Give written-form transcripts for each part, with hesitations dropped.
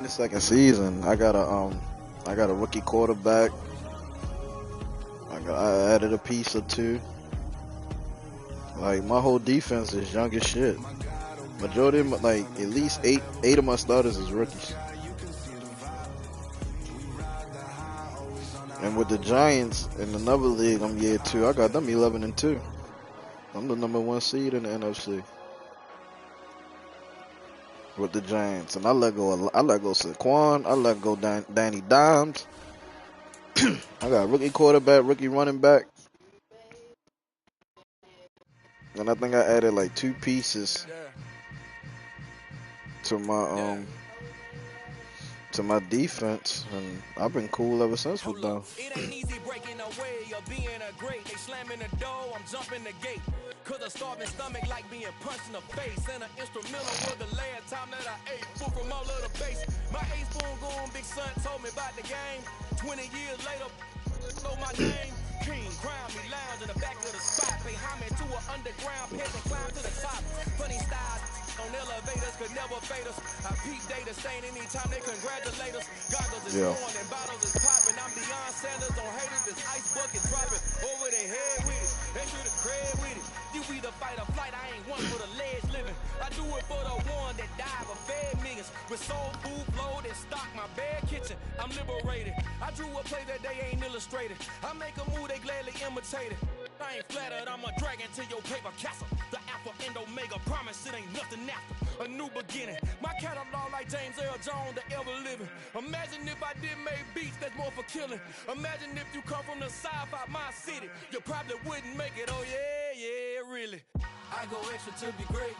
The second season, I got a rookie quarterback. I added a piece or two. Like my whole defense is young as shit. Majority of like at least eight of my starters is rookies. And with the Giants in another league, I'm year two. I got them 11-2. I'm the #1 seed in the NFC with the Giants, and I let go Saquon. I let go Danny Dimes. I got rookie quarterback, rookie running back, and I think I added like 2 pieces to my defense, and I've been cool ever since with them. It ain't easy breaking away or being a great. They slamming the door, I'm jumping the gate. Cause a starving stomach like being punched in the face. And an instrumental was the last time that I ate. Food from all of the base. My A-spoon going, big son told me about the game. 20 years later, know my name. King, crown me, lounge in the back of the spot. Pay homage to an underground peasant, climb to the top. Funny styles on elevators could never fade us. I peep data stain anytime they congratulate us. Goggles is on and bottles is popping. I'm beyond Sanders on haters. This ice bucket dropping over their head with it. They should have cred with it. You either fight or flight. I ain't one for the ledge living. I do it for the one that died but fed millions. With soul food flowed and stocked my bad kitchen. I'm liberated. I drew a play that they ain't illustrated. I make a move, they gladly imitate it. I ain't flattered, I'm a dragon to your paper castle. The Alpha and Omega, promise it ain't nothing after. A new beginning. My catalog like James Earl Jones, the ever living. Imagine if I did make beats that's more for killing. Imagine if you come from the sci-fi, my city. You probably wouldn't make it, oh yeah, really. I go extra to be great.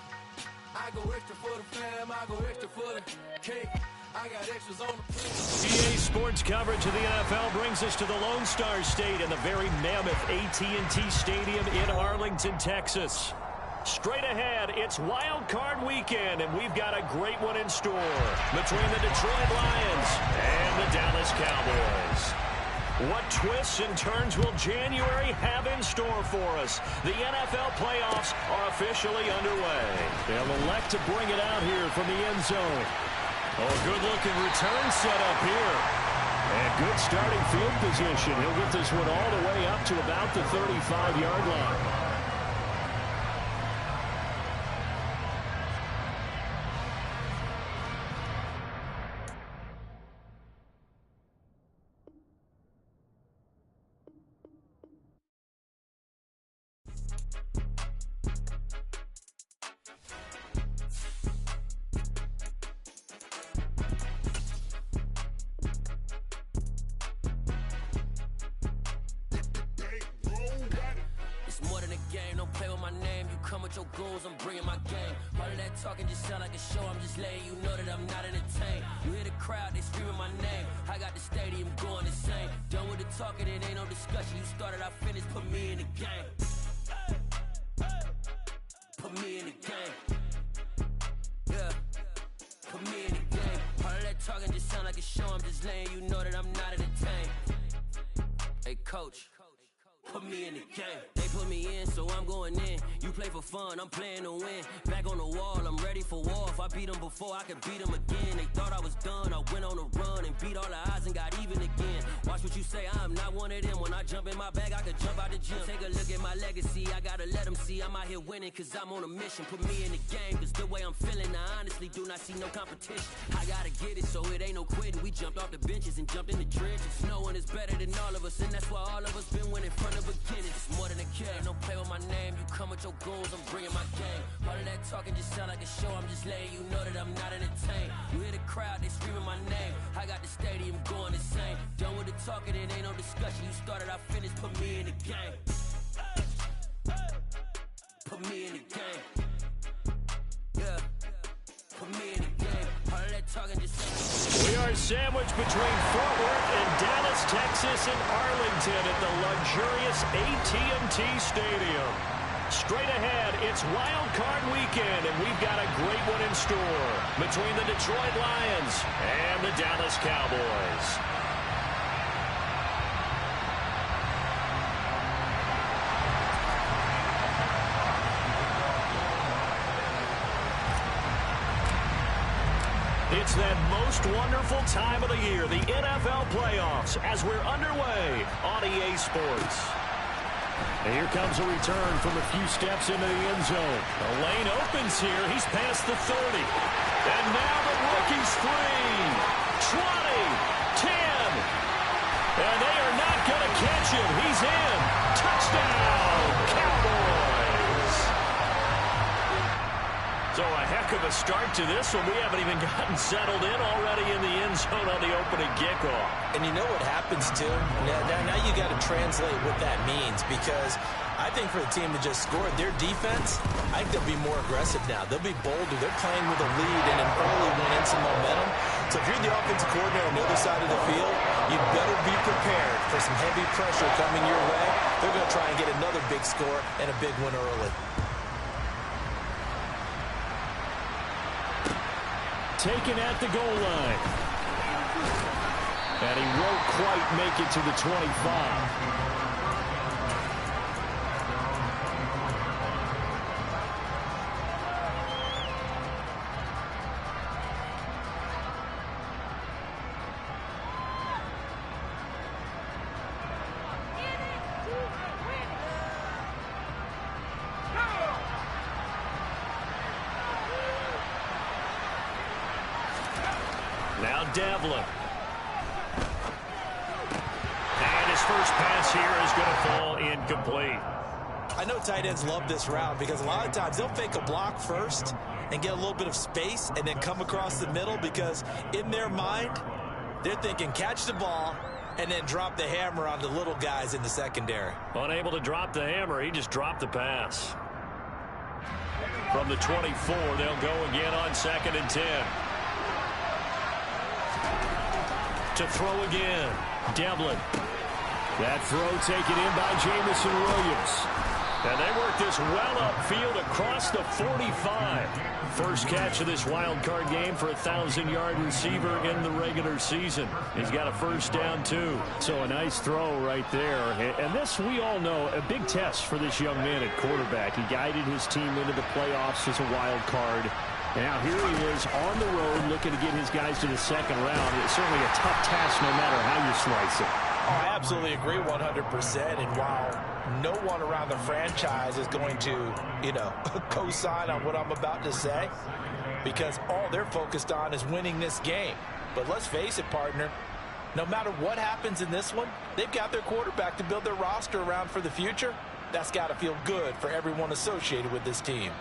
I go extra for the fam, I go extra for the cake. I got extras on the EA Sports coverage of the NFL brings us to the Lone Star State and the very mammoth AT&T Stadium in Arlington, Texas. Straight ahead, it's Wildcard weekend, and we've got a great one in store between the Detroit Lions and the Dallas Cowboys. What twists and turns will January have in store for us? The NFL playoffs are officially underway. They'll elect to bring it out here from the end zone. Oh, good-looking return set up here. And good starting field position. He'll get this one all the way up to about the 35-yard line. Talking just sound like a show, I'm just letting you know that I'm not entertained. You hear the crowd, they screaming my name. I got the stadium going insane. Done with the talking, it ain't no discussion. You started, I finished, put me in the game. Put me in the game. Yeah, put me in the game. All of that talking just sound like a show, I'm just letting you know that I'm not entertained. Hey coach, put me in the game. They put me in, so I'm going in. You play for fun, I'm playing to win. Back on the wall, I'm ready for war. If I beat them before, I could beat them again. They thought I was done, I went on a run and beat all the odds and got even again. Watch what you say, I'm not one of them. When I jump in my bag, I could jump out the gym. Take a look at my legacy, I gotta let them see I'm out here winning, cause I'm on a mission. Put me in the game, cause the way I'm feeling, I honestly do not see no competition. I gotta get it, so it ain't no quitting. We jumped off the benches and jumped in the trenches. No one is better than all of us, and that's why all of us been winning from the beginning. It's more than a kid, don't play with my name. You come with your goons, I'm bringing my game. All of that talking just sound like a show, I'm just letting you know that I'm not entertained. You hear the crowd, they screaming my name. I got the stadium going insane. Done with the talking, it ain't no discussion. You started, I finished, put me in the game. Put me in the game. Yeah, put me in the game. All of that talking just sound like... We are sandwiched between Fort Worth and Dallas, Texas, and Arlington at the luxurious AT&T Stadium. Straight ahead, it's Wildcard weekend, and we've got a great one in store between the Detroit Lions and the Dallas Cowboys. It's that most wonderful time of the year, the NFL playoffs, as we're underway on EA Sports. And here comes a return from a few steps into the end zone. The lane opens here. He's past the 30. And now the rookie's free. 20, 10. And they are not going to catch him. He's in. Touchdown, Cowboys. So a heck of a start to this one. We haven't even gotten settled in already in the end zone on the opening kickoff. And you know what happens, too? Now you got to translate what that means, because I think for the team to just score their defense, I think they'll be more aggressive now. They'll be bolder. They're playing with a lead and an early win and some momentum. So if you're the offensive coordinator on the other side of the field, you better be prepared for some heavy pressure coming your way. They're going to try and get another big score and a big win early. Taken at the goal line. And he won't quite make it to the 25. Now Devlin. And his first pass here is going to fall incomplete. I know tight ends love this route because a lot of times they'll fake a block first and get a little bit of space and then come across the middle, because in their mind, they're thinking catch the ball and then drop the hammer on the little guys in the secondary. Unable to drop the hammer, he just dropped the pass. From the 24, they'll go again on 2nd and 10. To throw again. Devlin. That throw taken in by Jamison Williams. And they work this well upfield across the 45. First catch of this wild card game for a 1,000-yard receiver in the regular season. He's got a first down, too. So a nice throw right there. And this, we all know, a big test for this young man at quarterback. He guided his team into the playoffs as a wild card. Now here he is on the road looking to get his guys to the second round. It's certainly a tough task no matter how you slice it. Oh, I absolutely agree 100%. And while no one around the franchise is going to, co-sign on what I'm about to say, because all they're focused on is winning this game. But let's face it, partner, no matter what happens in this one, they've got their quarterback to build their roster around for the future. That's got to feel good for everyone associated with this team.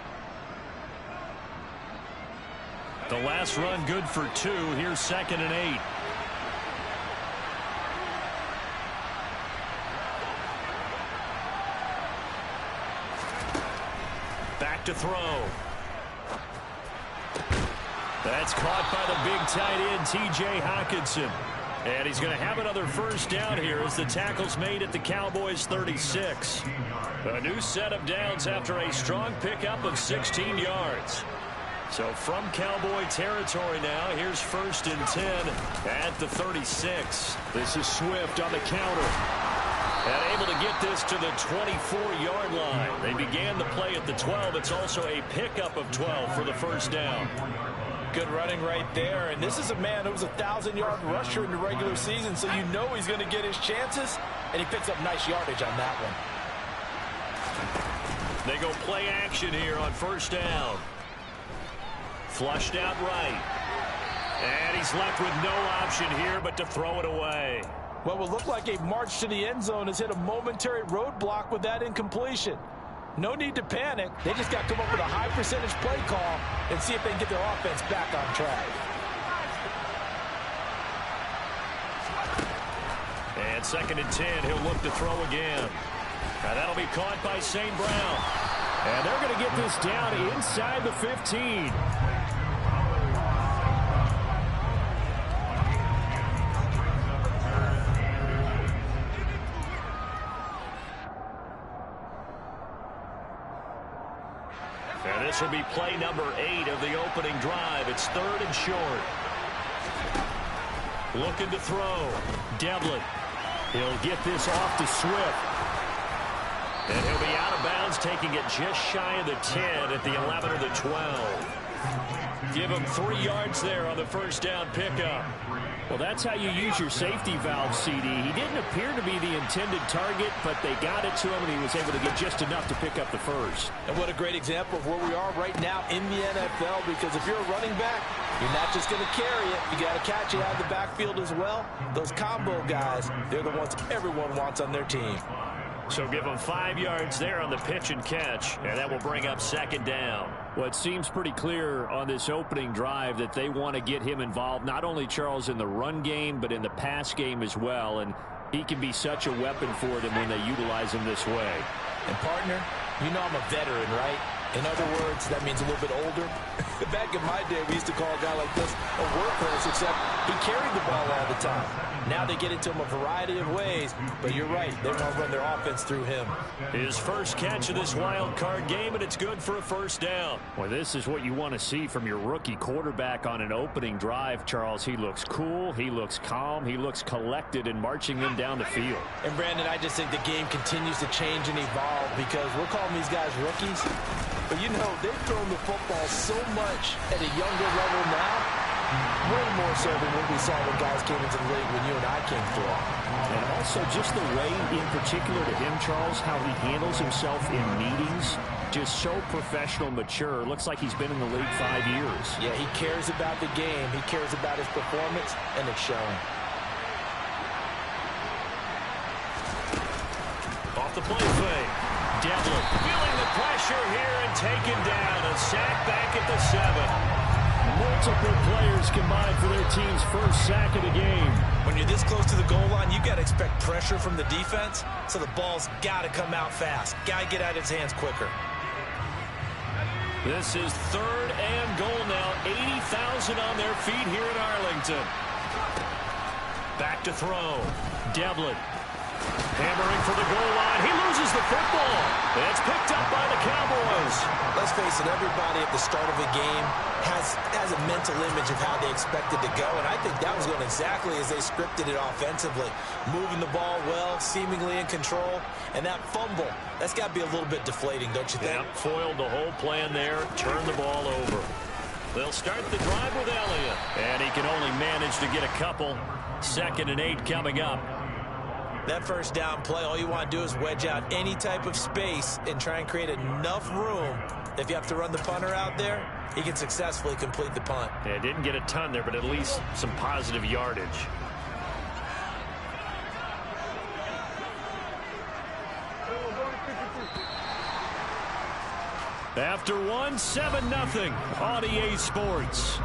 The last run good for 2. Here's 2nd and 8. Back to throw. That's caught by the big tight end, T.J. Hockenson. And he's going to have another first down here as the tackle's made at the Cowboys 36. A new set of downs after a strong pickup of 16 yards. So from Cowboy territory now, here's 1st and 10 at the 36. This is Swift on the counter. And able to get this to the 24-yard line. They began the play at the 12. It's also a pickup of 12 for the first down. Good running right there. And this is a man who was a 1,000-yard rusher in the regular season, so you know he's going to get his chances. And he picks up nice yardage on that one. They go play action here on first down. Flushed out right. And he's left with no option here but to throw it away. What will look like a march to the end zone has hit a momentary roadblock with that incompletion. No need to panic. They just got to come up with a high percentage play call and see if they can get their offense back on track. And 2nd and 10, he'll look to throw again. Now that'll be caught by St. Brown. And they're going to get this down inside the 15. And this will be play number 8 of the opening drive. It's 3rd and short. Looking to throw. Devlin. He'll get this off to Swift. And he'll be out of bounds, taking it just shy of the 10 at the 11 or the 12. Give him 3 yards there on the first down pickup. Well, that's how you use your safety valve, CD. He didn't appear to be the intended target, but they got it to him, and he was able to get just enough to pick up the first. And what a great example of where we are right now in the NFL, because if you're a running back, you're not just going to carry it. You got to catch it out of the backfield as well. Those combo guys, they're the ones everyone wants on their team. So give them 5 yards there on the pitch and catch, and that will bring up second down. Well, it seems pretty clear on this opening drive that they want to get him involved, not only, Charles, in the run game, but in the pass game as well, and he can be such a weapon for them when they utilize him this way. And, partner, you know I'm a veteran, right? In other words, that means a little bit older. Back in my day, we used to call a guy like this a workhorse, except he carried the ball all the time. Now they get into him a variety of ways, but you're right, they want to run their offense through him. His first catch of this wild card game, and it's good for a first down. Well, this is what you want to see from your rookie quarterback on an opening drive, Charles. He looks cool, he looks calm, he looks collected in marching them down the field. And, Brandon, I just think the game continues to change and evolve because we're calling these guys rookies. But, you know, they've thrown the football so much at a younger level now, way more so than what we saw when guys came into the league when you and I came through. And also just the way, in particular to him, Charles, how he handles himself in meetings, just so professional, mature. Looks like he's been in the league 5 years. Yeah, he cares about the game. He cares about his performance, and it's showing. Off the play fake. Devlin feeling the pressure here and taken down. A sack back at the 7. Multiple players combined for their team's first sack of the game. When you're this close to the goal line, you've got to expect pressure from the defense, so the ball's got to come out fast. Got to get out of his hands quicker. This is 3rd and goal now. 80,000 on their feet here in Arlington. Back to throw. Devlin. Hammering for the goal line. He loses the football. It's picked up by the Cowboys. Let's face it, everybody at the start of a game has a mental image of how they expect it to go, and I think that was going exactly as they scripted it offensively. Moving the ball well, seemingly in control, and that fumble, that's got to be a little bit deflating, don't you think? Yeah, foiled the whole plan there, turned the ball over. They'll start the drive with Elliott, and he can only manage to get a couple. 2nd and 8 coming up. That first down play, all you want to do is wedge out any type of space and try and create enough room. If you have to run the punter out there, he can successfully complete the punt. Yeah, didn't get a ton there, but at least some positive yardage. After 1, 7-0 on EA Sports.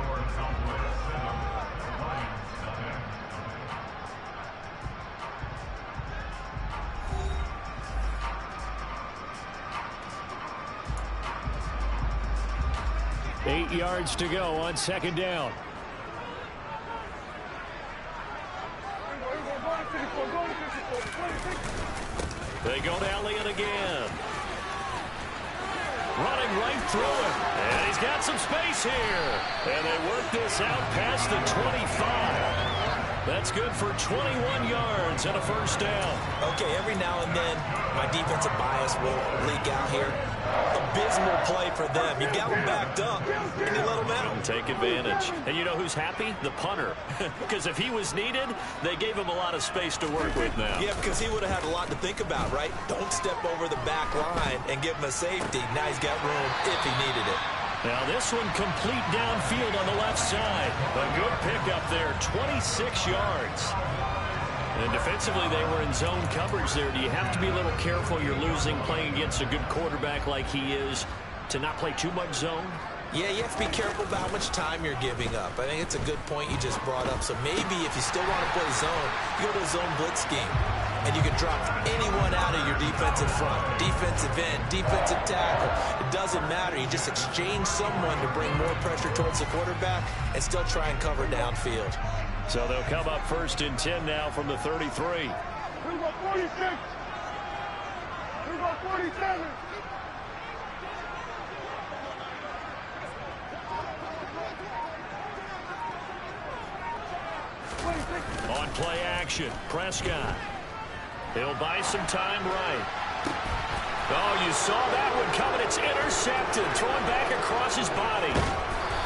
Eight yards to go on 2nd down. They go to Elliott again. Running right through it. And he's got some space here. And they work this out past the 25. That's good for 21 yards and a first down. Okay, every now and then, my defensive bias will leak out here. Abysmal play for them. You got them backed up, and you let them out. Take advantage. And you know who's happy? The punter. Because if he was needed, they gave him a lot of space to work with now. Yeah, because he would have had a lot to think about, right? Don't step over the back line and give him a safety. Now he's got room if he needed it. Now this one complete downfield on the left side. A good pickup there, 26 yards. And defensively, they were in zone coverage there. Do you have to be a little careful? You're losing playing against a good quarterback like he is to not play too much zone? Yeah, you have to be careful about how much time you're giving up. I think it's a good point you just brought up. So maybe if you still want to play zone, you go to a zone blitz scheme. And you can drop anyone out of your defensive front, defensive end, defensive tackle. It doesn't matter. You just exchange someone to bring more pressure towards the quarterback and still try and cover downfield. So they'll come up 1st and 10 now from the 33. We got 46. We got 47. On play action, Prescott. He'll buy some time right. Oh, you saw that one coming. It's intercepted. Thrown back across his body.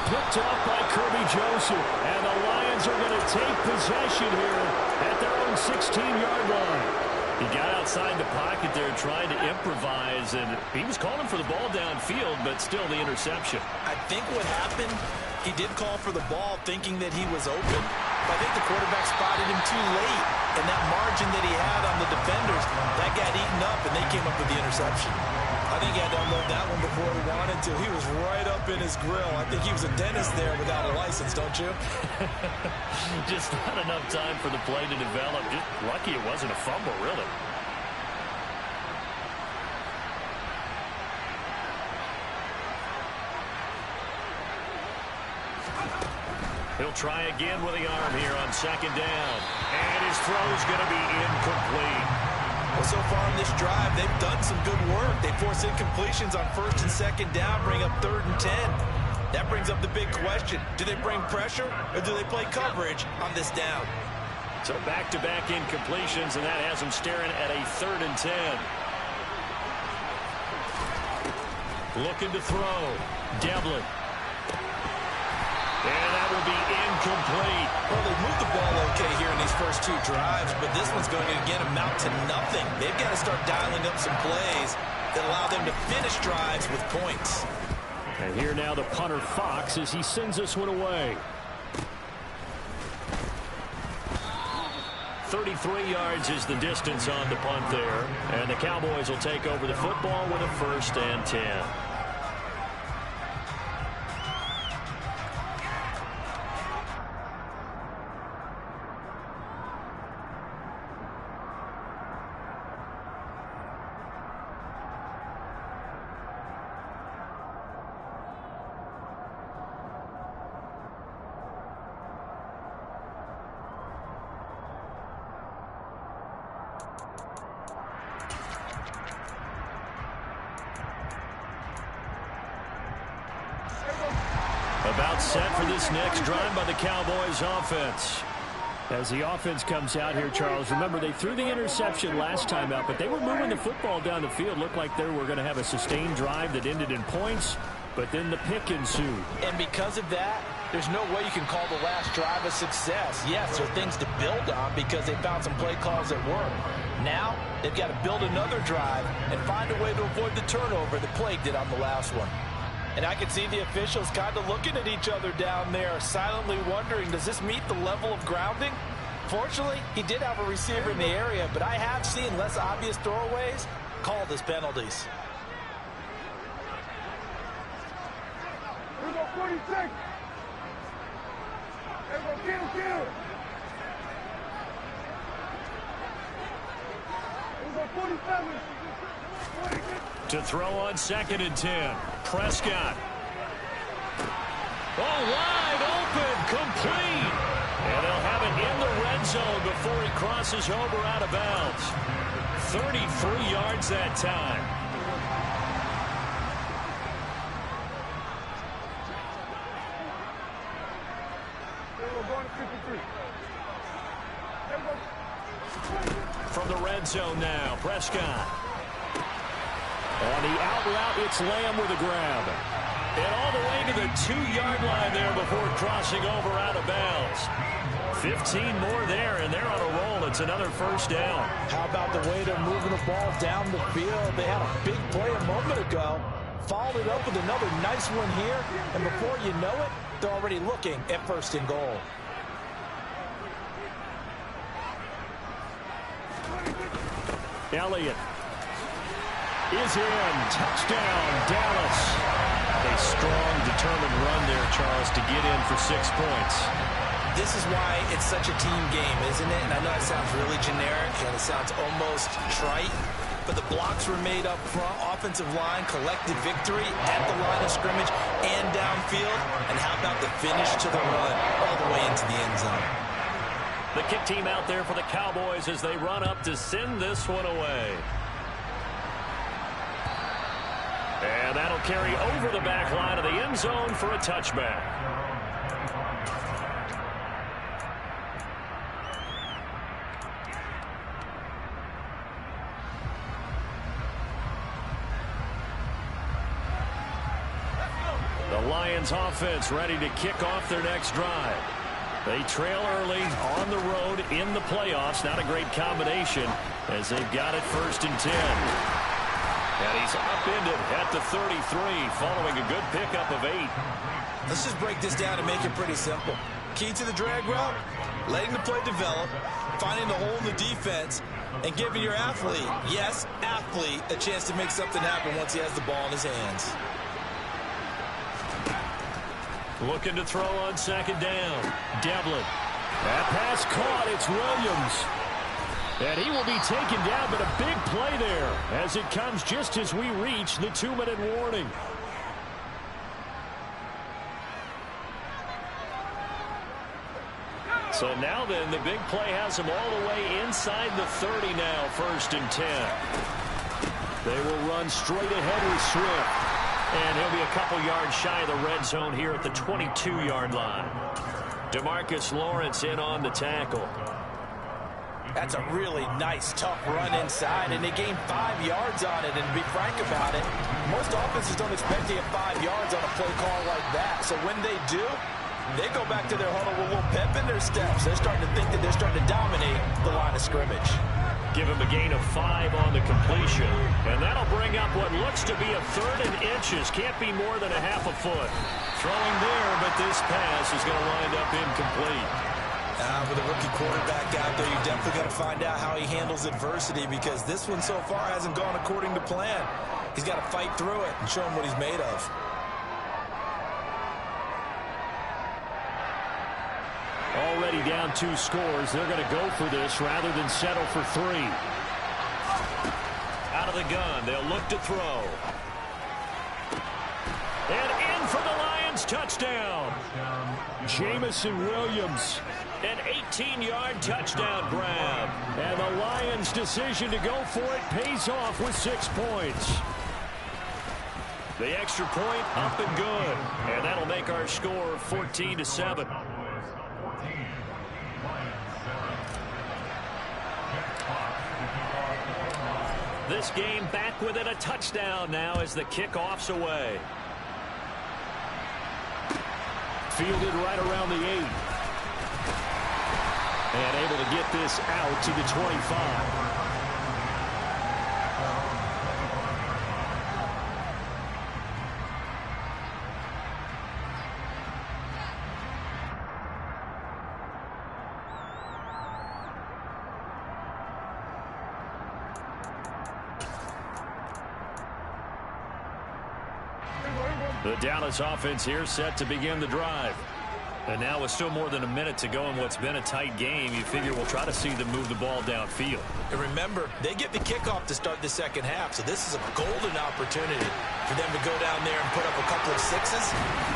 picked up by Kirby Joseph. And the Lions are going to take possession here at their own 16-yard line. He got outside the pocket there trying to improvise, and he was calling for the ball downfield, but still the interception. I think what happened, he did call for the ball thinking that he was open, but I think the quarterback spotted him too late, and that margin that he had on the defenders, that got eaten up, and they came up with the interception. I think he had to unload that one before he wanted to. He was right up in his grill. I think he was a dentist there without a license, don't you? Just not enough time for the play to develop. Just lucky it wasn't a fumble, really. He'll try again with the arm here on second down. And his throw is going to be incomplete. Well, so far in this drive, they've done some good work. They force incompletions on first and second down, bring up 3rd and 10. That brings up the big question. Do they bring pressure or do they play coverage on this down? So back-to-back incompletions, and that has them staring at a 3rd and 10. Looking to throw. Devlin. And that will be incomplete. Well, they moved the ball okay here in these first 2 drives, but this one's going to, again, amount to nothing. They've got to start dialing up some plays that allow them to finish drives with points. And here now the punter, Fox, as he sends this one away. 33 yards is the distance on the punt there. And the Cowboys will take over the football with a 1st and 10. About set for this next drive by the Cowboys offense. As the offense comes out here, Charles, remember they threw the interception last time out, but they were moving the football down the field. Looked like they were going to have a sustained drive that ended in points, but then the pick ensued. And because of that, there's no way you can call the last drive a success. Yes, there are things to build on because they found some play calls that work. Now, they've got to build another drive and find a way to avoid the turnover that plagued it on the last one. And I can see the officials kind of looking at each other down there, silently wondering, does this meet the level of grounding? Fortunately, he did have a receiver in the area, but I have seen less obvious throwaways called as penalties. Here we go, 46. Here we go, get him. Here we go, 47. To throw on 2nd and 10. Prescott. Oh, wide open, complete. And they'll have it in the red zone before he crosses over out of bounds. 33 yards that time. From the red zone now, Prescott. On the out route, it's Lamb with a grab. And all the way to the 2-yard line there before crossing over out of bounds. 15 more there, and they're on a roll. It's another 1st down. How about the way they're moving the ball down the field? They had a big play a moment ago. Followed it up with another nice one here. And before you know it, they're already looking at 1st and goal. Elliott is in. Touchdown, Dallas. A strong, determined run there, Charles, to get in for 6 points. This is why it's such a team game, isn't it? And I know it sounds really generic and it sounds almost trite, but the blocks were made up front. Offensive line, collected victory at the line of scrimmage and downfield. And how about the finish to the run all the way into the end zone? The kick team out there for the Cowboys as they run up to send this one away. And that'll carry over the back line of the end zone for a touchback. The Lions offense ready to kick off their next drive. They trail early on the road in the playoffs. Not a great combination as they've got it 1st and 10. And he's upended at the 33 following a good pickup of 8. Let's just break this down and make it pretty simple. Key to the drag route, letting the play develop, finding the hole in the defense, and giving your athlete, yes, athlete, a chance to make something happen once he has the ball in his hands. Looking to throw on 2nd down. Devlin. That pass caught. It's Williams. And he will be taken down, but a big play there as it comes just as we reach the 2-minute warning. So now then, the big play has him all the way inside the 30 now, 1st and 10. They will run straight ahead with Swift. And he'll be a couple yards shy of the red zone here at the 22-yard line. DeMarcus Lawrence in on the tackle. That's a really nice, tough run inside, and they gained 5 yards on it. And to be frank about it, most offenses don't expect to get 5 yards on a play call like that. So when they do, they go back to their huddle with a little pep in their steps. They're starting to think that they're starting to dominate the line of scrimmage. Give him a gain of 5 on the completion. And that'll bring up what looks to be a 3rd and inches. Can't be more than a half a foot. Throwing there, but this pass is going to wind up incomplete. With a rookie quarterback out there, you definitely got to find out how he handles adversity, because this one so far hasn't gone according to plan. He's got to fight through it and show him what he's made of. Already down 2 scores. They're going to go for this rather than settle for 3. Out of the gun. They'll look to throw. And in for the Lions touchdown. Jamison Williams. An 18-yard touchdown grab. And the Lions' decision to go for it pays off with 6 points. The extra point up and good. And that'll make our score 14-7. This game back within a touchdown now as the kickoff's away. Fielded right around the 8. And able to get this out to the 25. The Dallas offense here set to begin the drive. And now with still more than a minute to go in what's been a tight game, you figure we'll try to see them move the ball downfield. And remember, they get the kickoff to start the second half, so this is a golden opportunity for them to go down there and put up a couple of 6s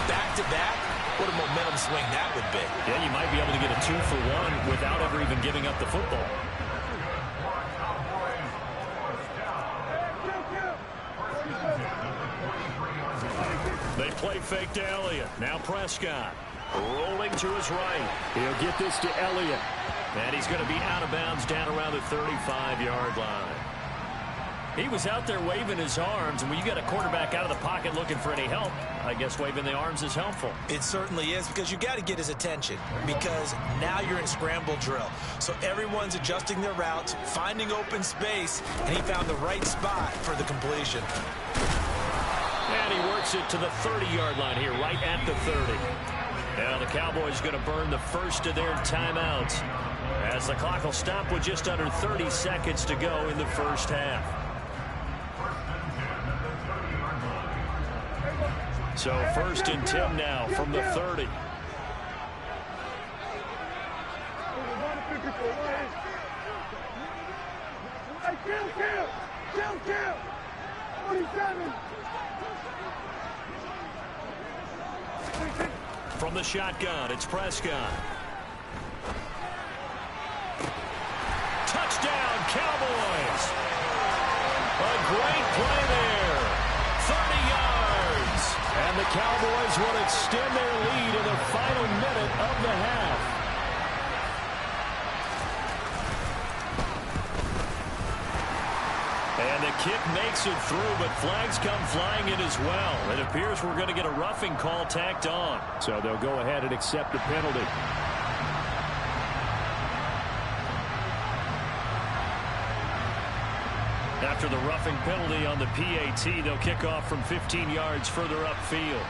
back-to-back. What a momentum swing that would be. Yeah, you might be able to get a 2-for-1 without ever even giving up the football. They play fake to Elliott. Now Prescott. Rolling to his right. He'll get this to Elliott. And he's going to be out of bounds down around the 35-yard line. He was out there waving his arms, and when you got a quarterback out of the pocket looking for any help, I guess waving the arms is helpful. It certainly is, because you got to get his attention, because now you're in scramble drill. So everyone's adjusting their routes, finding open space, and he found the right spot for the completion. And he works it to the 30-yard line here, right at the 30. Now the Cowboys going to burn the first of their timeouts as the clock will stop with just under 30 seconds to go in the first half. So 1st and 10 now from the 30. Kill! 47! From the shotgun, it's Prescott. Touchdown, Cowboys! A great play there. 30 yards. And the Cowboys will extend their lead in the final minute of the half. And the kick makes it through, but flags come flying in as well. It appears we're going to get a roughing call tacked on. So they'll go ahead and accept the penalty. After the roughing penalty on the PAT, they'll kick off from 15 yards further upfield.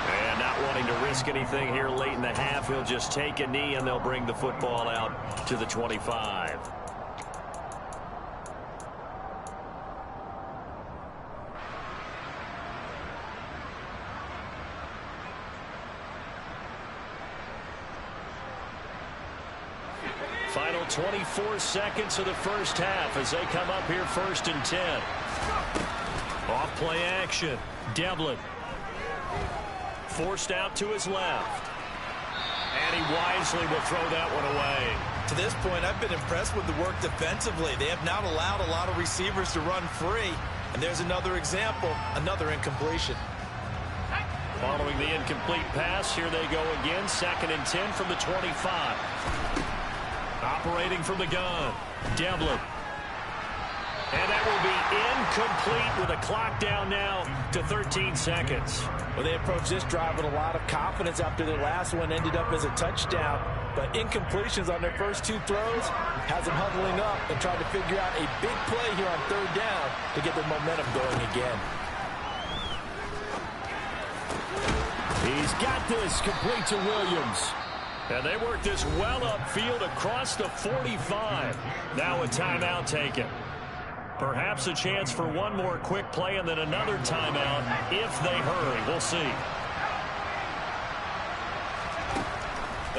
And not wanting to risk anything here late in the half, he'll just take a knee and they'll bring the football out to the 25. Final 24 seconds of the first half as they come up here 1st and 10. Off play action. Devlin. Forced out to his left. And he wisely will throw that one away. To this point, I've been impressed with the work defensively. They have not allowed a lot of receivers to run free. And there's another example, another incompletion. Following the incomplete pass, here they go again. 2nd and 10 from the 25. Operating from the gun, Devlin. And that will be incomplete with a clock down now to 13 seconds. Well, they approached this drive with a lot of confidence after their last one ended up as a touchdown. But incompletions on their first 2 throws has them huddling up and trying to figure out a big play here on 3rd down to get their momentum going again. He's got this, complete to Williams. And they work this well upfield across the 45. Now a timeout taken. Perhaps a chance for one more quick play and then another timeout if they hurry. We'll see.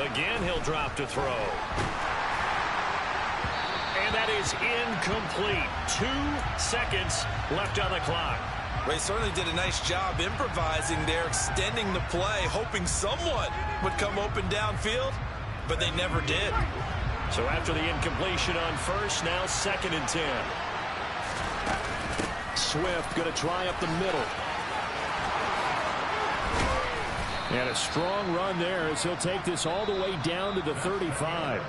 Again, he'll drop to throw. And that is incomplete. 2 seconds left on the clock. Ray certainly did a nice job improvising there, extending the play, hoping someone would come open downfield, but they never did. So after the incompletion on first, now 2nd and 10. Swift going to try up the middle. And a strong run there as he'll take this all the way down to the 35.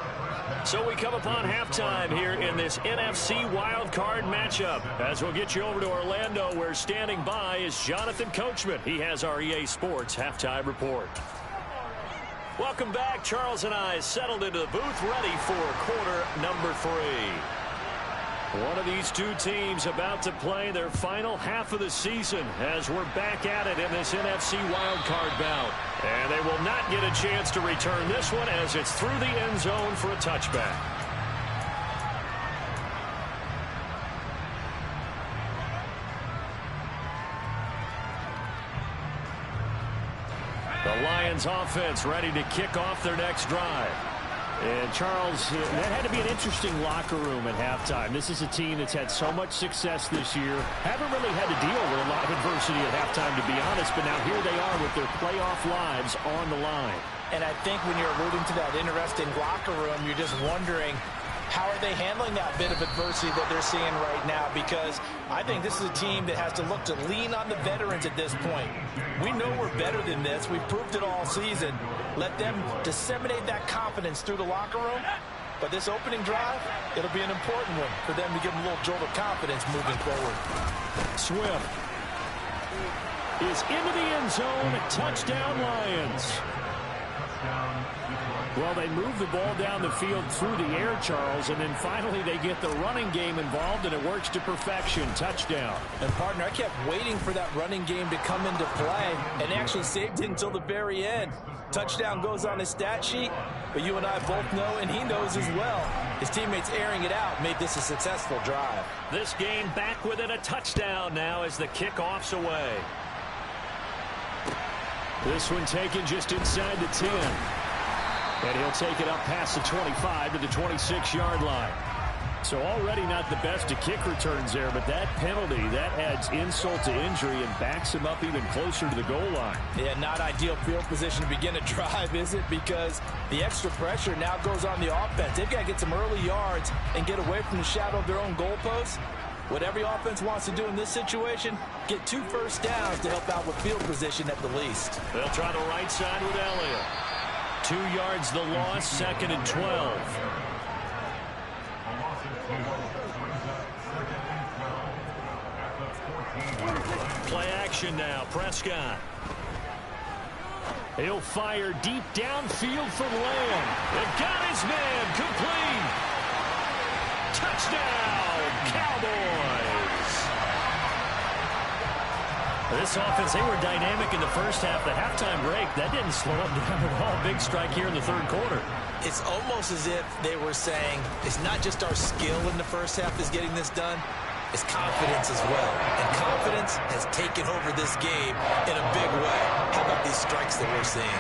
So we come upon halftime here in this NFC wildcard matchup. As we'll get you over to Orlando, where standing by is Jonathan Coachman. He has our EA Sports halftime report. Welcome back. Charles and I settled into the booth, ready for quarter number 3. One of these two teams about to play their final half of the season as we're back at it in this NFC wildcard bout. And they will not get a chance to return this one as it's through the end zone for a touchback. The Lions offense ready to kick off their next drive. And, Charles, that had to be an interesting locker room at halftime. This is a team that's had so much success this year. Haven't really had to deal with a lot of adversity at halftime, to be honest. But now here they are with their playoff lives on the line. And I think when you're alluding to that interesting locker room, you're just wondering, how are they handling that bit of adversity that they're seeing right now? Because I think this is a team that has to look to lean on the veterans at this point. We know we're better than this. We've proved it all season. Let them disseminate that confidence through the locker room. But this opening drive, it'll be an important one for them to give them a little jolt of confidence moving forward. Swift is into the end zone. Touchdown, Lions. Well, they move the ball down the field through the air, Charles, and then finally they get the running game involved, and it works to perfection. Touchdown. And, partner, I kept waiting for that running game to come into play and actually saved it until the very end. Touchdown goes on his stat sheet, but you and I both know, and he knows as well, his teammates airing it out made this a successful drive. This game back within a touchdown now as the kickoff's away. This one taken just inside the 10. And he'll take it up past the 25 to the 26-yard line. So already not the best of kick returns there, but that penalty, that adds insult to injury and backs him up even closer to the goal line. Yeah, not ideal field position to begin a drive, is it? Because the extra pressure now goes on the offense. They've got to get some early yards and get away from the shadow of their own goalposts. What every offense wants to do in this situation, get 2 first downs to help out with field position at the least. They'll try the right side with Elliott. 2 yards the loss, 2nd and 12. Play action now. Prescott. He'll fire deep downfield for Lamb. They've got his man. Complete. Touchdown, Cowboys. This offense, they were dynamic in the first half. The halftime break, that didn't slow them down at all. Big strike here in the third quarter. It's almost as if they were saying, it's not just our skill in the first half is getting this done. It's confidence as well. And confidence has taken over this game in a big way. How about these strikes that we're seeing?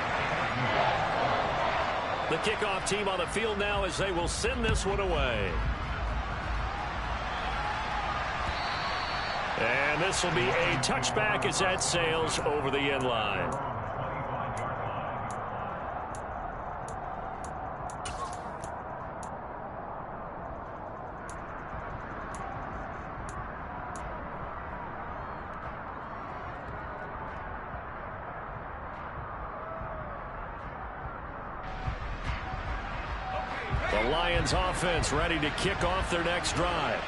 The kickoff team on the field now as they will send this one away. And this will be a touchback as that sails over the end line. The Lions offense ready to kick off their next drive.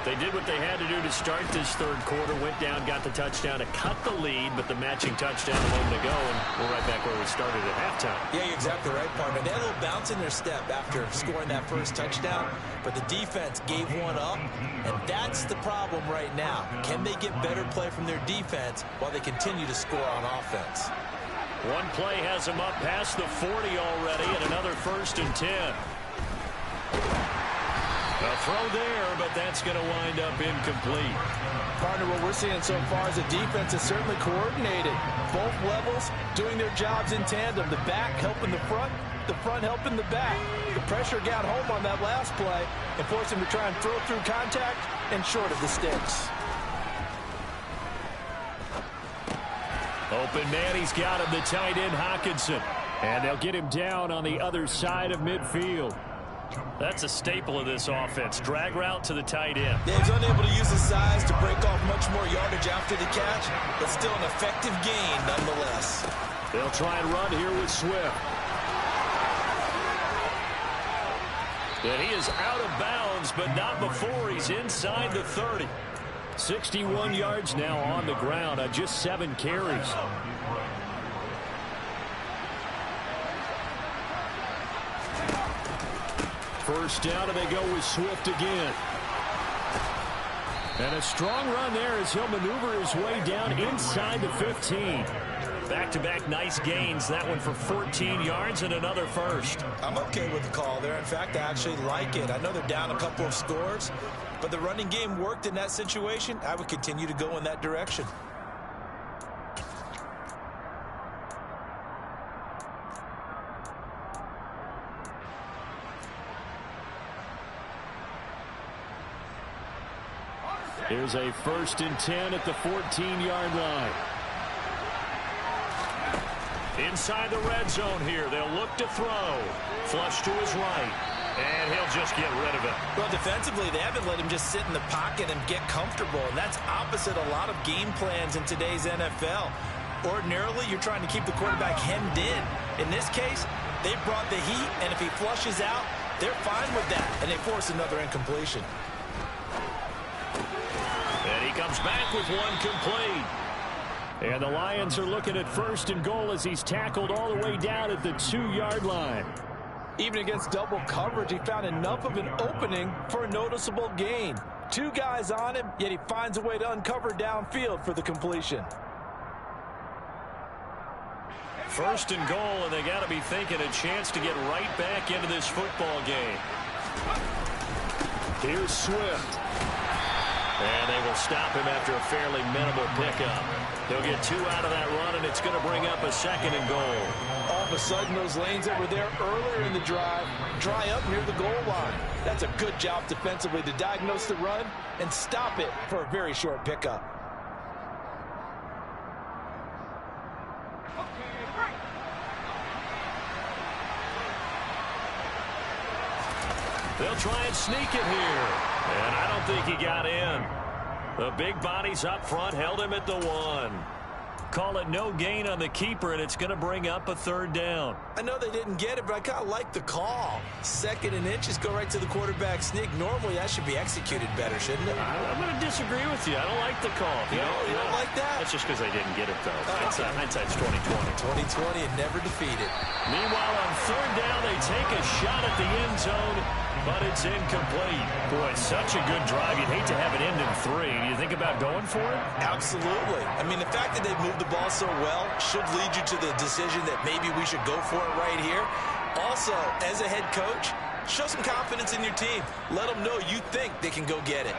They did what they had to do to start this third quarter, went down, got the touchdown to cut the lead, but the matching touchdown a moment ago, and we're right back where we started at halftime. Yeah, you're exactly right, partner. They had a little bounce in their step after scoring that first touchdown, but the defense gave one up, and that's the problem right now. Can they get better play from their defense while they continue to score on offense? One play has them up past the 40 already, and another 1st and 10. A throw there, but that's going to wind up incomplete. Partner, what we're seeing so far is the defense is certainly coordinated. Both levels doing their jobs in tandem. The back helping the front helping the back. The pressure got home on that last play and forced him to try and throw through contact and short of the sticks. Open man, he's got him, the tight end Hockenson. And they'll get him down on the other side of midfield. That's a staple of this offense. Drag route to the tight end. Dave's unable to use his size to break off much more yardage after the catch, but still an effective gain nonetheless. They'll try and run here with Swift. And he is out of bounds, but not before he's inside the 30. 61 yards now on the ground on just 7 carries. First down, and they go with Swift again. And a strong run there as he'll maneuver his way down inside the 15. Back-to-back nice gains. That one for 14 yards and another first. I'm okay with the call there. In fact, I actually like it. I know they're down a couple of scores, but the running game worked in that situation. I would continue to go in that direction. Here's a 1st and 10 at the 14-yard line. Inside the red zone here. They'll look to throw. Flush to his right. And he'll just get rid of it. Well, defensively, they haven't let him just sit in the pocket and get comfortable. And that's opposite a lot of game plans in today's NFL. Ordinarily, you're trying to keep the quarterback hemmed in. In this case, they brought the heat, and if he flushes out, they're fine with that. And they force another incompletion. And he comes back with one complete. And the Lions are looking at 1st and goal as he's tackled all the way down at the 2-yard line. Even against double coverage, he found enough of an opening for a noticeable gain. 2 guys on him, yet he finds a way to uncover downfield for the completion. 1st and goal, and they got to be thinking a chance to get right back into this football game. Here's Swift. And they will stop him after a fairly minimal pickup. He'll get 2 out of that run, and it's going to bring up a 2nd and goal. All of a sudden, those lanes that were there earlier in the drive dry up near the goal line. That's a good job defensively to diagnose the run and stop it for a very short pickup. They'll try and sneak it here. And I don't think he got in. The big bodies up front held him at the 1. call it no gain on the keeper, and it's going to bring up a third down. I know they didn't get it, but I kind of like the call. 2nd and inches, go right to the quarterback sneak. Normally, that should be executed better, shouldn't it? I'm going to disagree with you. I don't like the call. You don't like that? That's just because they didn't get it, though. Hindsight's 2020. 2020 and never defeated. Meanwhile, on third down, they take a shot at the end zone, but it's incomplete. Boy, such a good drive. You'd hate to have it end in 3. Do you think about going for it? Absolutely. I mean, the fact that they've moved the ball so well should lead you to the decision that maybe we should go for it right here. Also, as a head coach, show some confidence in your team. Let them know you think they can go get it.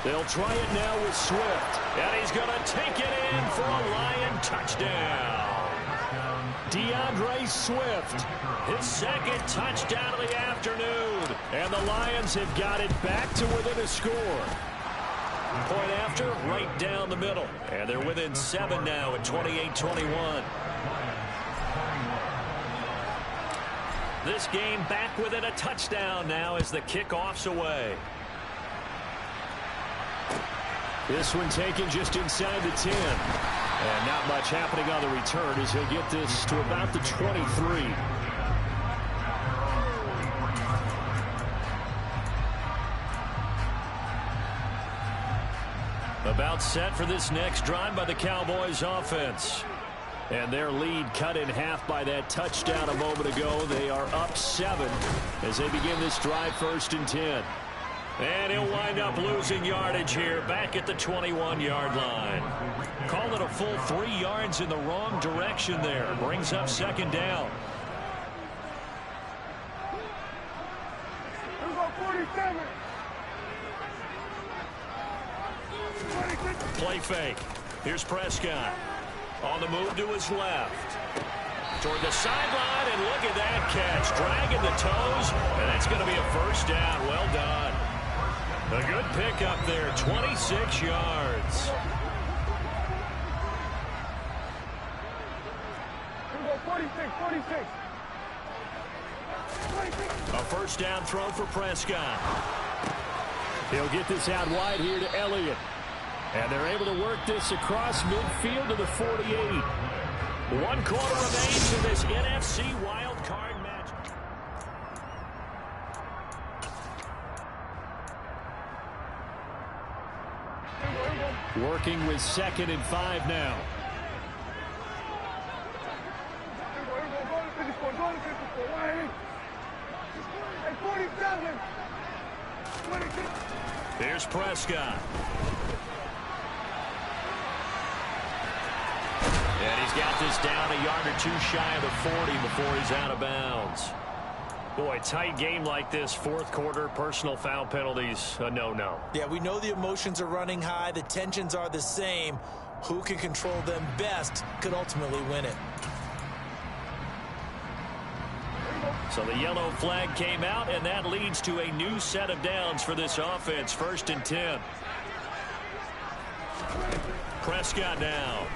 They'll try it now with Swift, and he's going to take it in for a Lion touchdown. DeAndre Swift, his 2nd touchdown of the afternoon, and the Lions have got it back to within a score. Point after, right down the middle, and they're within 7 now at 28-21. This game back within a touchdown now as the kickoff's away. This one taken just inside the 10. And not much happening on the return as he'll get this to about the 23. About set for this next drive by the Cowboys offense. And their lead cut in half by that touchdown a moment ago. They are up 7 as they begin this drive 1st and 10. And he'll wind up losing yardage here back at the 21-yard line. Call it a full 3 yards in the wrong direction there. Brings up 2nd down. Play fake. Here's Prescott. On the move to his left. Toward the sideline, and look at that catch. Dragging the toes, and that's going to be a 1st down. Well done. A good pickup there, 26 yards. 46. A 1st down throw for Prescott. He'll get this out wide here to Elliott. And they're able to work this across midfield to the 48. 1 quarter remains in this NFC wildcard match. Working with 2nd and 5 now. Here's Prescott. And he's got this down a yard or 2 shy of the 40 before he's out of bounds. Boy, tight game like this, 4th quarter, personal foul penalties, a no-no. Yeah, we know the emotions are running high. The tensions are the same. Who can control them best could ultimately win it. So the yellow flag came out, and that leads to a new set of downs for this offense. 1st and 10. Prescott now.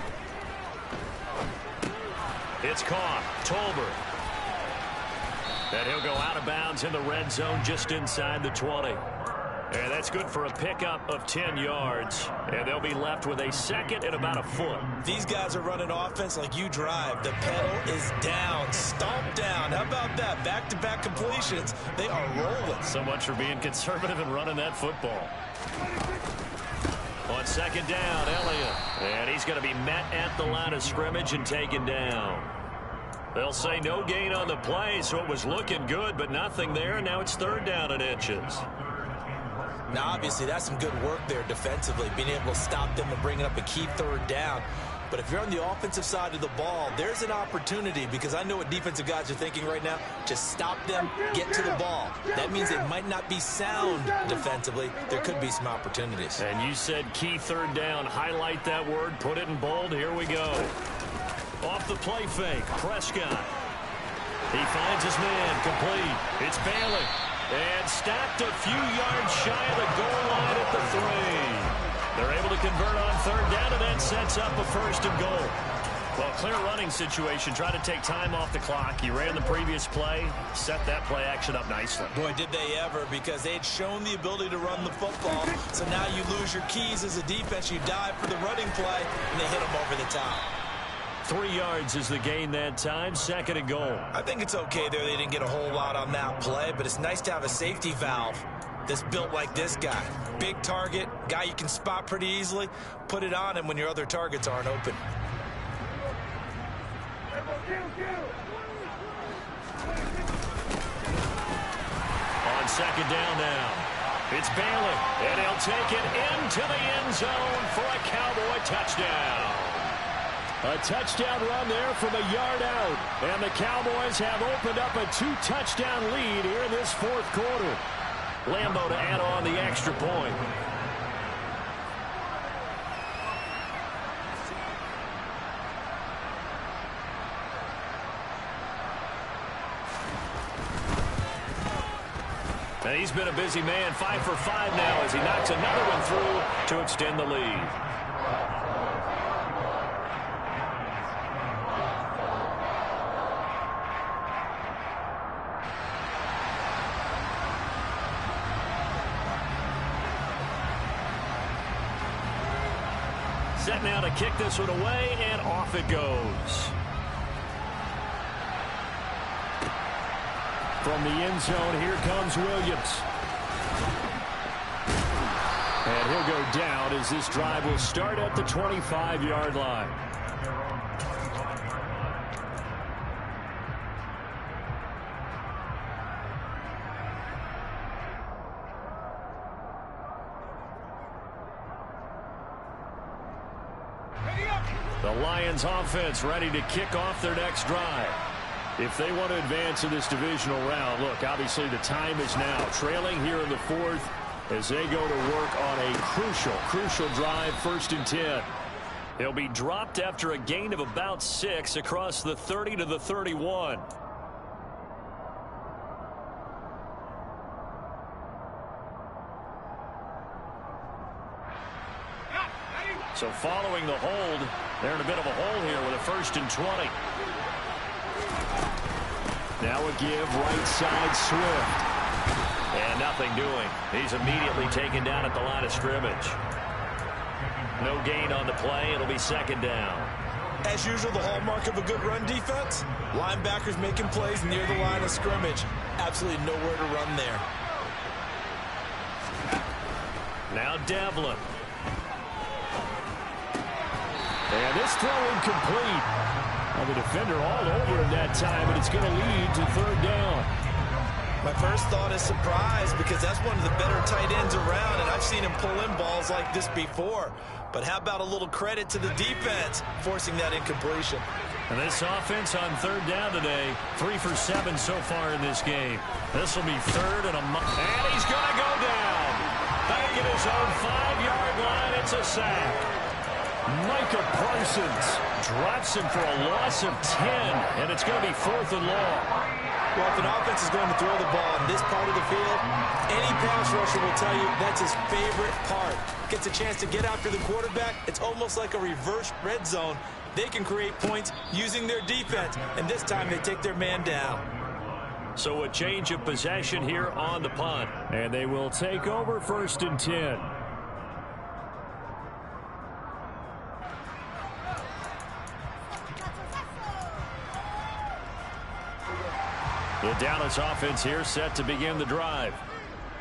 It's caught. Tolbert. And he'll go out of bounds in the red zone just inside the 20. And that's good for a pickup of 10 yards. And they'll be left with a 2nd and about a foot. These guys are running offense like you drive. The pedal is down. Stomp down. How about that? Back-to-back completions. They are rolling. So much for being conservative and running that football. On 2nd down, Elliott. And he's going to be met at the line of scrimmage and taken down. They'll say no gain on the play, so it was looking good, but nothing there. Now it's 3rd down and inches. Now, obviously, that's some good work there defensively, being able to stop them and bringing up a key 3rd down. But if you're on the offensive side of the ball, there's an opportunity, because I know what defensive guys are thinking right now. Just stop them, get to the ball. That means they might not be sound defensively. There could be some opportunities. And you said key 3rd down. Highlight that word. Put it in bold. Here we go. Off the play fake. Prescott. He finds his man. Complete. It's Bailey. And stacked a few yards shy of the goal line at the 3. They're able to convert on 3rd down, and that sets up a 1st and goal. Well, clear running situation. Try to take time off the clock. He ran the previous play, set that play action up nicely. Boy, did they ever, because they had shown the ability to run the football. So now you lose your keys as a defense. You dive for the running play, and they hit them over the top. 3 yards is the gain that time. 2nd and goal. I think it's okay there. They didn't get a whole lot on that play, but it's nice to have a safety valve that's built like this guy. Big target, guy you can spot pretty easily. Put it on him when your other targets aren't open. On 2nd down now. It's Bailey, and he'll take it into the end zone for a Cowboy touchdown. A touchdown run there from a yard out. And the Cowboys have opened up a 2-touchdown lead here in this 4th quarter. Lambeau to add on the extra point. And he's been a busy man, 5 for 5 now as he knocks another one through to extend the lead. Set now to kick this one away, and off it goes. From the end zone, here comes Williams. And he'll go down as this drive will start at the 25-yard line. The Lions offense ready to kick off their next drive. If they want to advance in this divisional round, look, obviously the time is now. Trailing here in the 4th as they go to work on a crucial drive, 1st and 10. They'll be dropped after a gain of about 6 across the 30 to the 31. So following the hold, they're in a bit of a hole here with a 1st and 20. Now a give, right side, Swift. And nothing doing. He's immediately taken down at the line of scrimmage. No gain on the play. It'll be 2nd down. As usual, the hallmark of a good run defense, linebackers making plays near the line of scrimmage. Absolutely nowhere to run there. Now Devlin. And this throw incomplete. Well, the defender all over him that time, and it's going to lead to 3rd down. My first thought is surprise, because that's one of the better tight ends around, and I've seen him pull in balls like this before. But how about a little credit to the defense forcing that incompletion? And this offense on 3rd down today, 3 for 7 so far in this game. This will be 3rd and and he's going to go down. Back at his own 5-yard line, it's a sack. Micah Parsons drops him for a loss of 10, and it's going to be 4th and long. Well, if an offense is going to throw the ball in this part of the field, any pass rusher will tell you that's his favorite part. Gets a chance to get after the quarterback. It's almost like a reverse red zone. They can create points using their defense, and this time they take their man down. So a change of possession here on the punt, and they will take over 1st and 10. The Dallas offense here set to begin the drive.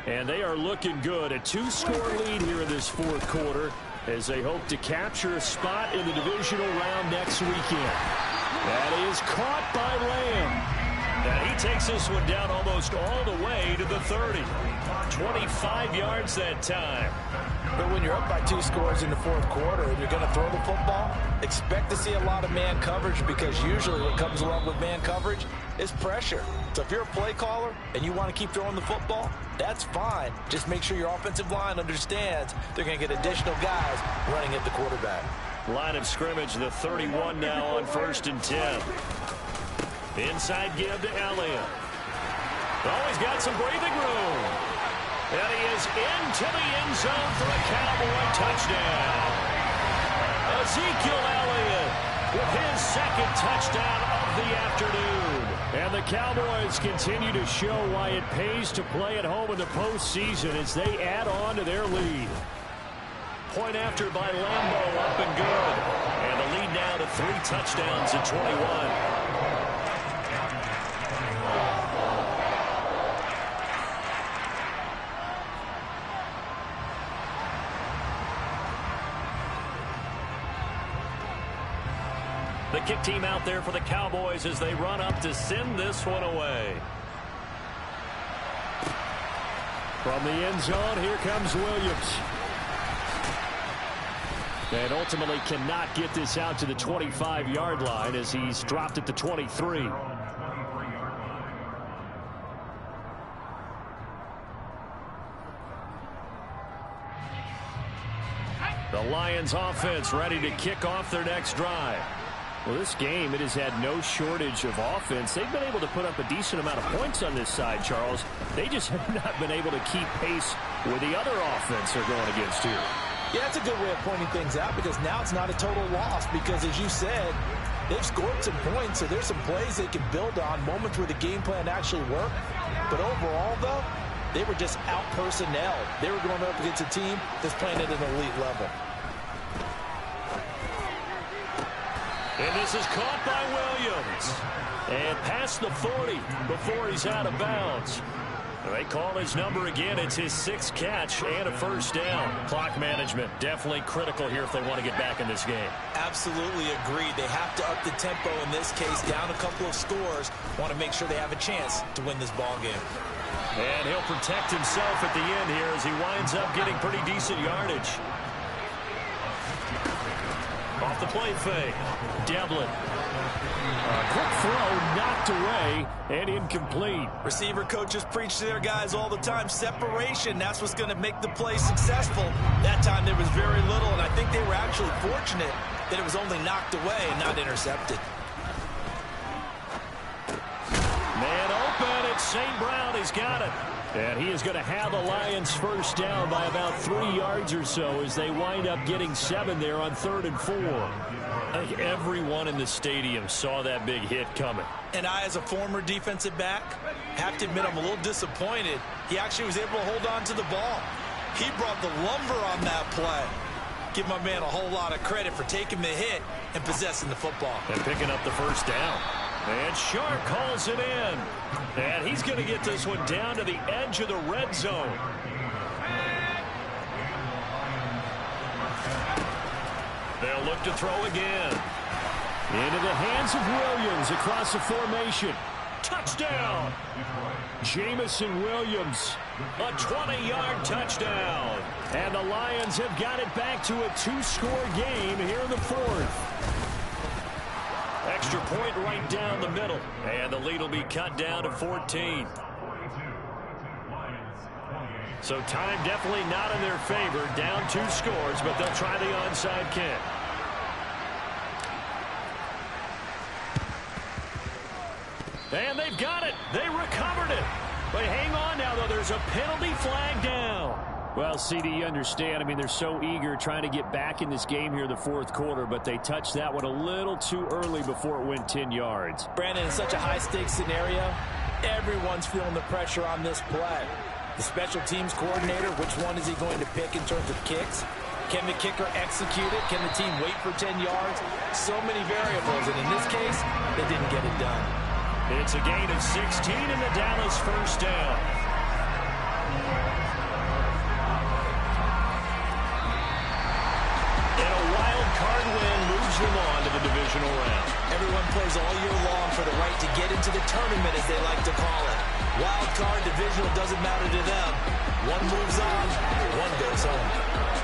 And they are looking good. A 2-score lead here in this 4th quarter as they hope to capture a spot in the divisional round next weekend. That is caught by Lamb. And he takes this one down almost all the way to the 30. 25 yards that time. But when you're up by 2 scores in the 4th quarter and you're going to throw the football, expect to see a lot of man coverage, because usually what comes along with man coverage is pressure. So if you're a play caller and you want to keep throwing the football, that's fine. Just make sure your offensive line understands they're going to get additional guys running at the quarterback. Line of scrimmage, the 31 now on 1st and 10. Inside give to Elliott. Oh, he's got some breathing room. And he is into the end zone for a Cowboy touchdown. Ezekiel Elliott with his second touchdown of the afternoon. And the Cowboys continue to show why it pays to play at home in the postseason as they add on to their lead. Point after by Lambeau, up and good. And the lead now to 3 touchdowns at 21. The kick team out there for the Cowboys as they run up to send this one away. From the end zone, here comes Williams. And ultimately cannot get this out to the 25-yard line as he's dropped at the 23. The Lions offense ready to kick off their next drive. Well, this game, it has had no shortage of offense. They've been able to put up a decent amount of points on this side, Charles. They just have not been able to keep pace with the other offense they're going against here. Yeah, that's a good way of pointing things out because now it's not a total loss because, as you said, they've scored some points, so there's some plays they can build on, moments where the game plan actually worked. But overall, though, they were just out-personnelled. They were going up against a team that's playing at an elite level. And this is caught by Williams. And past the 40 before he's out of bounds. They call his number again. It's his 6th catch and a first down. Clock management definitely critical here if they want to get back in this game. Absolutely agreed. They have to up the tempo in this case, down a couple of scores. Want to make sure they have a chance to win this ball game. And he'll protect himself at the end here as he winds up getting pretty decent yardage. Off the play fake. Devlin. Quick throw knocked away and incomplete. Receiver coaches preach to their guys all the time. Separation, that's what's going to make the play successful. That time there was very little, and I think they were actually fortunate that it was only knocked away and not intercepted. Man open, it's St. Brown. He's got it. And he is going to have the Lions first down by about 3 yards or so as they wind up getting 7 there on 3rd and 4. I think everyone in the stadium saw that big hit coming. And I, as a former defensive back, have to admit I'm a little disappointed. He actually was able to hold on to the ball. He brought the lumber on that play. Give my man a whole lot of credit for taking the hit and possessing the football. And picking up the first down. And Shark calls it in. And he's going to get this one down to the edge of the red zone. They'll look to throw again. Into the hands of Williams across the formation. Touchdown! Jamison Williams, a 20-yard touchdown. And the Lions have got it back to a 2-score game here in the 4th. Extra point right down the middle. And the lead will be cut down to 14. So time definitely not in their favor. Down 2 scores, but they'll try the onside kick. And they've got it. They recovered it. But hang on now, though. There's a penalty flag down. Well, CD, you understand. I mean, they're so eager trying to get back in this game here in the 4th quarter, but they touched that one a little too early before it went 10 yards. Brandon, in such a high-stakes scenario, everyone's feeling the pressure on this play. The special teams coordinator, which one is he going to pick in terms of kicks? Can the kicker execute it? Can the team wait for 10 yards? So many variables, and in this case, they didn't get it done. It's a gain of 16 in the Dallas first down. And a wild card win moves them on to the divisional round. Everyone plays all year long for the right to get into the tournament, as they like to call it. Wild card, divisional, doesn't matter to them. One moves on, one goes home.